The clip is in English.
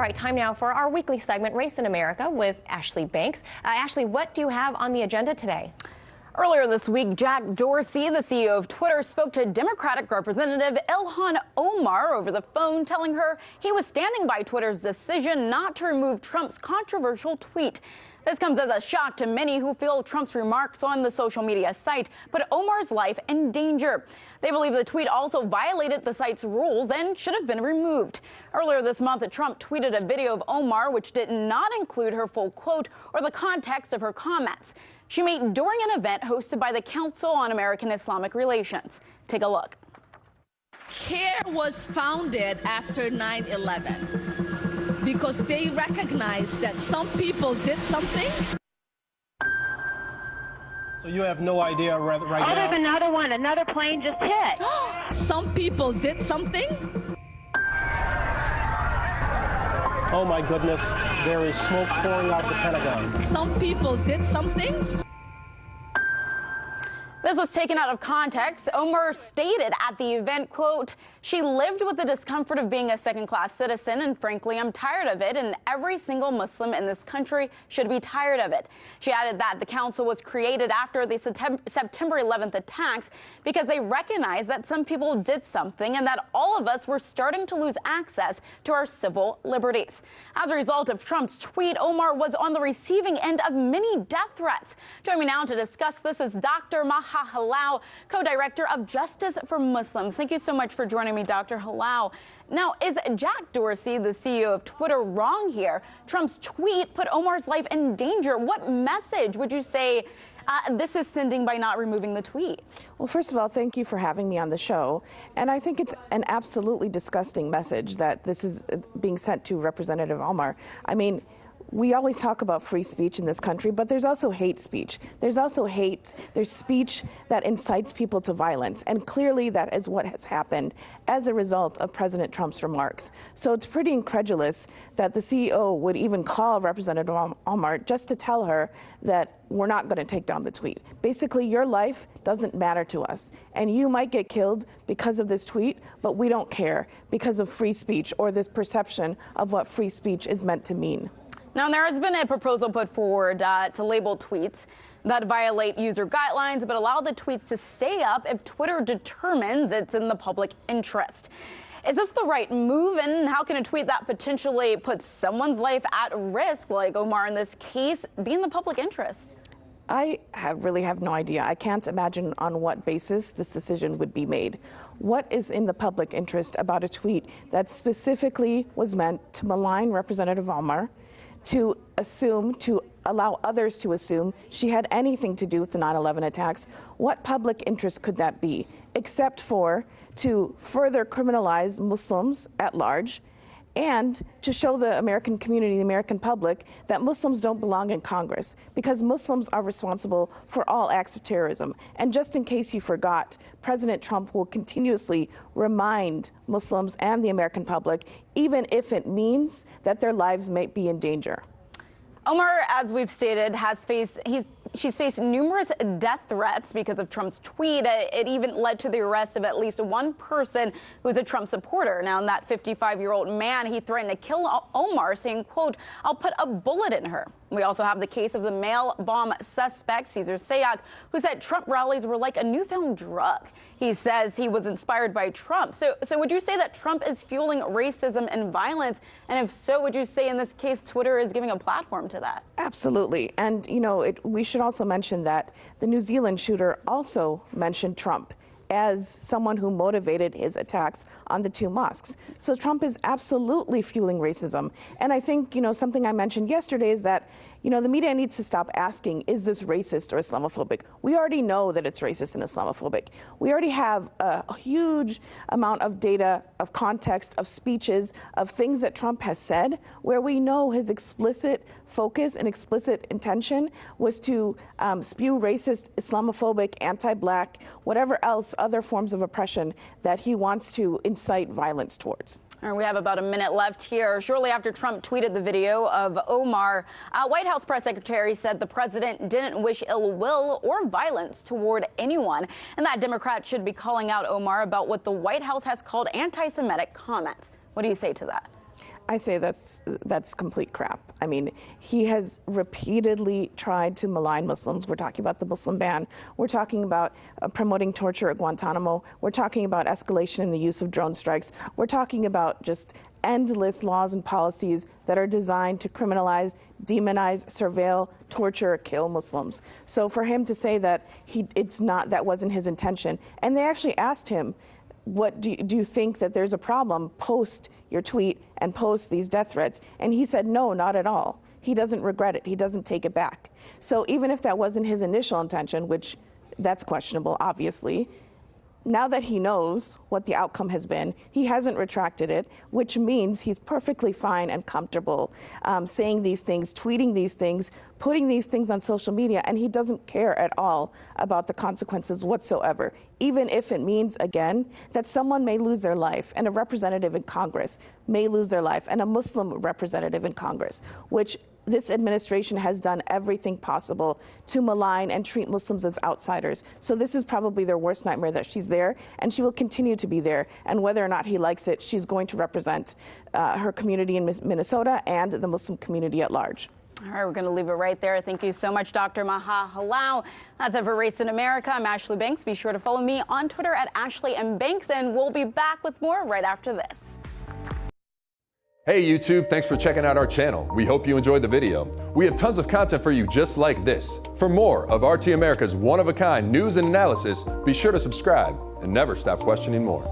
All right, time now for our weekly segment, Race in America, with Ashley Banks. Ashley, what do you have on the agenda today? Earlier this week, Jack Dorsey, the CEO of Twitter, spoke to Democratic Representative Ilhan Omar over the phone, telling her he was standing by Twitter's decision not to remove Trump's controversial tweet. This comes as a shock to many who feel Trump's remarks on the social media site put Omar's life in danger. They believe the tweet also violated the site's rules and should have been removed. Earlier this month, Trump tweeted a video of Omar which did not include her full quote or the context of her comments. She made during an event hosted by the Council on American Islamic Relations. Take a look. CARE was founded after 9/11 because they recognized that some people did something. So you have no idea right now? Oh, there's another one. Another plane just hit. Some people did something. Oh my goodness, there is smoke pouring out of the Pentagon. Some people did something. This was taken out of context. Omar stated at the event, quote, "She lived with the discomfort of being a second-class citizen, and frankly, I'm tired of it, and every single Muslim in this country should be tired of it." She added that the council was created after the September 11th attacks because they recognized that some people did something and that all of us were starting to lose access to our civil liberties. As a result of Trump's tweet, Omar was on the receiving end of many death threats. Joining me now to discuss this is Dr. Halal, co-director of Justice for Muslims. Thank you so much for joining me, Dr. Halal. Now, is Jack Dorsey, the CEO of Twitter, wrong here? Trump's tweet put Omar's life in danger. What message would you say this is sending by not removing the tweet? Well, first of all, thank you for having me on the show. And I think it's an absolutely disgusting message that this is being sent to Representative Omar. I mean, we always talk about free speech in this country, but there's also hate speech. There's also hate. There's speech that incites people to violence. And clearly that is what has happened as a result of President Trump's remarks. So it's pretty incredulous that the CEO would even call Representative Omar just to tell her that we're not going to take down the tweet. Basically, your life doesn't matter to us. And you might get killed because of this tweet, but we don't care because of free speech or this perception of what free speech is meant to mean. Now, there has been a proposal put forward to label tweets that violate user guidelines, but allow the tweets to stay up if Twitter determines it's in the public interest. Is this the right move, and how can a tweet that potentially puts someone's life at risk, like Omar in this case, be in the public interest? I really have no idea. I can't imagine on what basis this decision would be made. What is in the public interest about a tweet that specifically was meant to malign Representative Omar, to allow others to assume she had anything to do with the 9/11 attacks? What public interest could that be, except for to further criminalize Muslims at large and to show the American community, the American public, that Muslims don't belong in Congress because Muslims are responsible for all acts of terrorism. And just in case you forgot, President Trump will continuously remind Muslims and the American public, even if it means that their lives may be in danger. Omar, as we've stated, she's faced numerous death threats because of Trump's tweet. It even led to the arrest of at least one person who's a Trump supporter. Now, that 55-year-old man, he threatened to kill Omar, saying, quote, "I'll put a bullet in her." We also have the case of the mail bomb suspect, Cesar Sayoc, who said Trump rallies were like a newfound drug. He says he was inspired by Trump. So would you say that Trump is fueling racism and violence? And if so, would you say in this case Twitter is giving a platform to that? Absolutely. And, you know, we should also mention that the New Zealand shooter also mentioned Trump as someone who motivated his attacks on the two mosques. So Trump is absolutely fueling racism. And I think, you know, something I mentioned yesterday is that, you know, the media needs to stop asking, is this racist or Islamophobic? We already know that it's racist and Islamophobic. We already have a huge amount of data, of context, of speeches, of things that Trump has said, where we know his explicit focus and explicit intention was to spew racist, Islamophobic, anti-black, whatever else, other forms of oppression that he wants to incite violence towards. All right, we have about a minute left here. Shortly after Trump tweeted the video of Omar, White House press secretary said the president didn't wish ill will or violence toward anyone, and that Democrats should be calling out Omar about what the White House has called anti-Semitic comments. What do you say to that? I say that's complete crap. I mean, he has repeatedly tried to malign Muslims. We're talking about the Muslim ban. We're talking about promoting torture at Guantanamo. We're talking about escalation in the use of drone strikes. We're talking about just endless laws and policies that are designed to criminalize, demonize, surveil, torture, kill Muslims. So for him to say that that wasn't his intention, and they actually asked him, what do you think that there's a problem post your tweet and post these death threats? And he said, no, not at all. He doesn't regret it. He doesn't take it back. So even if that wasn't his initial intention, which that's questionable, obviously, now that he knows what the outcome has been, he hasn't retracted it, which means he's perfectly fine and comfortable saying these things, tweeting these things, putting these things on social media, and he doesn't care at all about the consequences whatsoever, even if it means, again, that someone may lose their life, and a representative in Congress may lose their life, and a Muslim representative in Congress, which this administration has done everything possible to malign and treat Muslims as outsiders. So this is probably their worst nightmare, that she's there, and she will continue to be there. And whether or not he likes it, she's going to represent her community in Minnesota and the Muslim community at large. All right, we're going to leave it right there. Thank you so much, Dr. Maha Halal. That's it for Race in America. I'm Ashley Banks. Be sure to follow me on Twitter at Ashley M. Banks, and we'll be back with more right after this. Hey YouTube, thanks for checking out our channel. We hope you enjoyed the video. We have tons of content for you just like this. For more of RT America's one-of-a-kind news and analysis, be sure to subscribe and never stop questioning more.